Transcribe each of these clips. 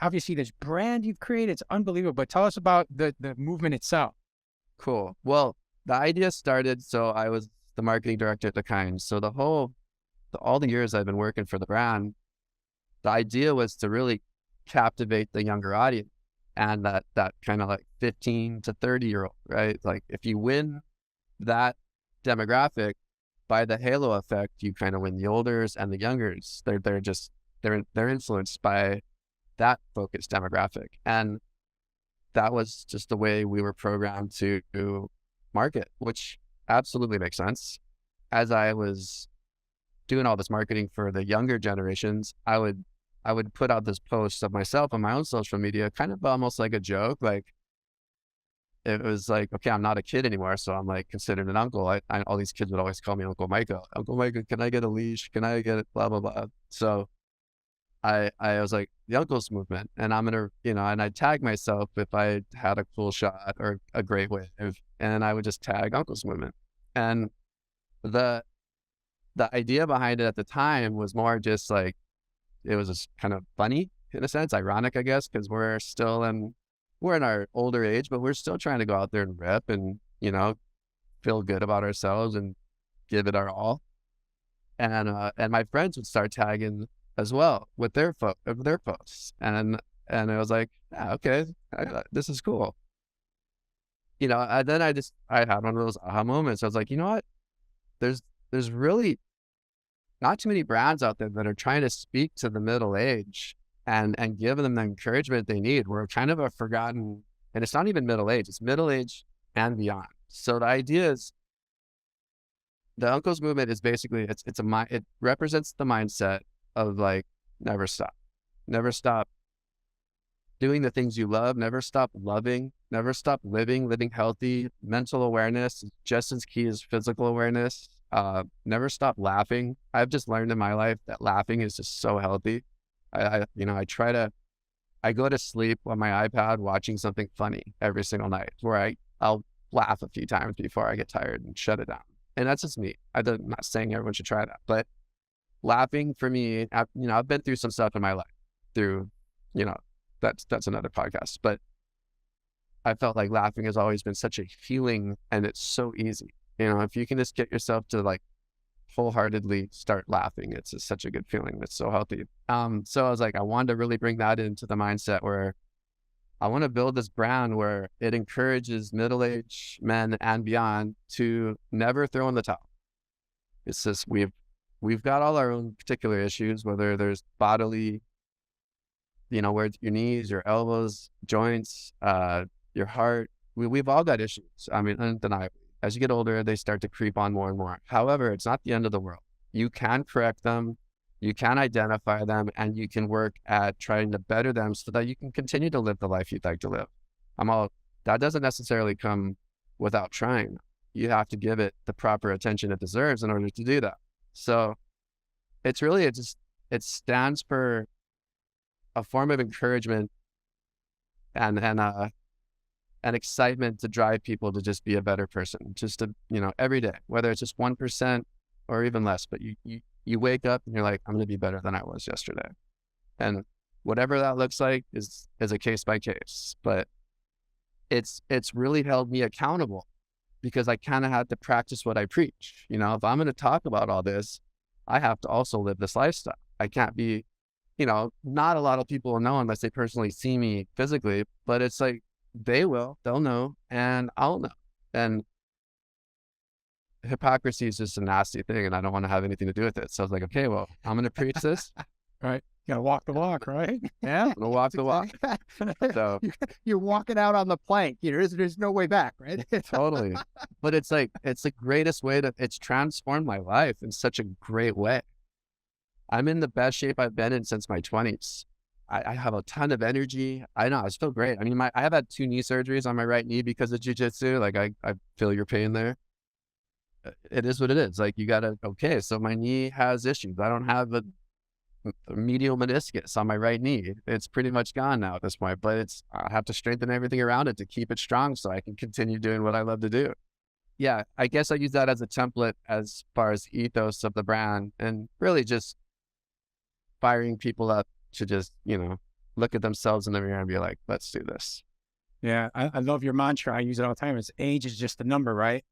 obviously this brand you've created, it's unbelievable, but tell us about the movement itself. Cool. Well, the idea started, so I was the marketing director at the Kind. So all the years I've been working for the brand, the idea was to really captivate the younger audience and that kind of like 15 to 30-year-old, right? Like if you win that demographic by the halo effect, you kind of win the olders and the youngers. They're influenced by that focused demographic. And that was just the way we were programmed to market, which absolutely makes sense. As I was doing all this marketing for the younger generations, I would put out this post of myself on my own social media, kind of almost like a joke. Like it was like, okay, I'm not a kid anymore, so I'm like considered an uncle. All these kids would always call me Uncle Micah. Uncle Micah, can I get a leash? Can I get blah blah blah? So I was like the uncles movement, and I'm gonna, and I tag myself if I had a cool shot or a great wave, and I would just tag uncles movement. And the the idea behind it at the time was more just like it was just kind of funny in a sense, ironic, I guess, because we're in our older age, but we're still trying to go out there and rip and feel good about ourselves and give it our all. And my friends would start tagging as well with their posts, and I was like, yeah, okay, this is cool. And then I had one of those aha moments. I was like, you know what? There's really not too many brands out there that are trying to speak to the middle age and give them the encouragement they need. We're kind of a forgotten, and it's not even middle age; it's middle age and beyond. So the idea is the uncles movement is basically it represents the mindset of like never stop doing the things you love, never stop loving, never stop living healthy. Mental awareness is just as key as physical awareness. Never stop laughing. I've just learned in my life that laughing is just so healthy. I go to sleep on my iPad watching something funny every single night where I'll laugh a few times before I get tired and shut it down. And that's just me. I'm not saying everyone should try that, but laughing for me, I've been through some stuff in my life through, you know, that's another podcast, but I felt like laughing has always been such a healing, and it's so easy. If you can just get yourself to like wholeheartedly start laughing, it's just such a good feeling. It's so healthy. So I was like, I wanted to really bring that into the mindset where I want to build this brand where it encourages middle-aged men and beyond to never throw in the towel. It's just, we've got all our own particular issues, whether there's bodily, where your knees, your elbows, joints, your heart, we've all got issues. I mean, undeniably. As you get older, they start to creep on more and more. However, it's not the end of the world. You can correct them, you can identify them, and you can work at trying to better them so that you can continue to live the life you'd like to live. That doesn't necessarily come without trying. You have to give it the proper attention it deserves in order to do that. So it's really, it stands for a form of encouragement and an excitement to drive people to just be a better person, just to, every day, whether it's just 1% or even less, but you wake up and you're like, I'm going to be better than I was yesterday. And whatever that looks like is a case by case, but it's really held me accountable because I kind of had to practice what I preach. If I'm going to talk about all this, I have to also live this lifestyle. I can't be, not a lot of people will know unless they personally see me physically, but it's like, they'll know, and I'll know. And hypocrisy is just a nasty thing, and I don't want to have anything to do with it. So I was like, okay, well, I'm going to preach this. Right. You gotta walk the walk, right? Yeah. I'm going to walk the walk. So You're walking out on the plank. There's no way back, right? Totally. But it's the greatest way it's transformed my life in such a great way. I'm in the best shape I've been in since my 20s. I have a ton of energy. I know, I feel great. I mean, I have had 2 knee surgeries on my right knee because of jiu-jitsu. Like I feel your pain there. It is what it is. Like okay, so my knee has issues. I don't have a medial meniscus on my right knee. It's pretty much gone now at this point, but I have to strengthen everything around it to keep it strong so I can continue doing what I love to do. Yeah, I guess I use that as a template as far as ethos of the brand, and really just firing people up to just, look at themselves in the mirror and be like, let's do this. Yeah, I love your mantra. I use it all the time. It's age is just a number, right?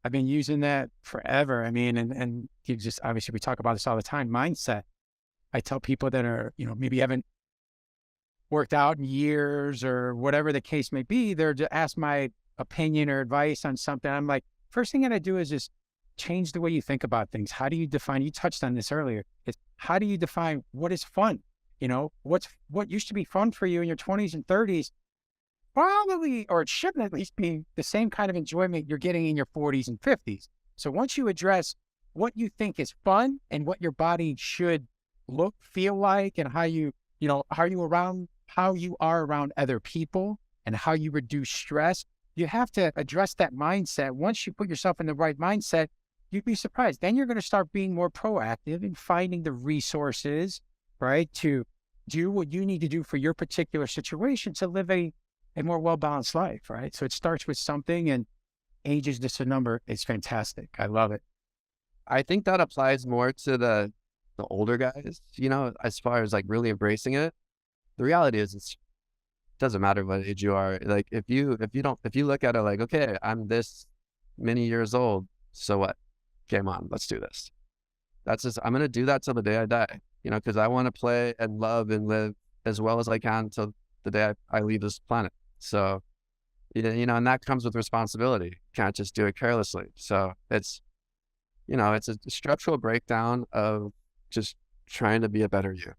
I've been using that forever. I mean, and you just, obviously we talk about this all the time, mindset. I tell people that are, maybe haven't worked out in years or whatever the case may be, they're to ask my opinion or advice on something. I'm like, first thing I do is just change the way you think about things. How do you define, you touched on this earlier, it's how do you define what is fun? What used to be fun for you in your 20s and 30s, probably, or it shouldn't at least be the same kind of enjoyment you're getting in your 40s and 50s. So once you address what you think is fun and what your body should look, feel like, and how you are around other people and how you reduce stress, you have to address that mindset. Once you put yourself in the right mindset, you'd be surprised. Then you're going to start being more proactive in finding the resources, right, to do what you need to do for your particular situation to live a more well-balanced life, right? So it starts with something, and age is just a number. It's fantastic. I love it. I think that applies more to the older guys, as far as like really embracing it. The reality is it doesn't matter what age you are. Like if you look at it like, okay, I'm this many years old, so what? Game on, let's do this. I'm going to do that till the day I die, because I want to play and love and live as well as I can till the day I leave this planet. So, and that comes with responsibility. You can't just do it carelessly. So it's a structural breakdown of just trying to be a better you.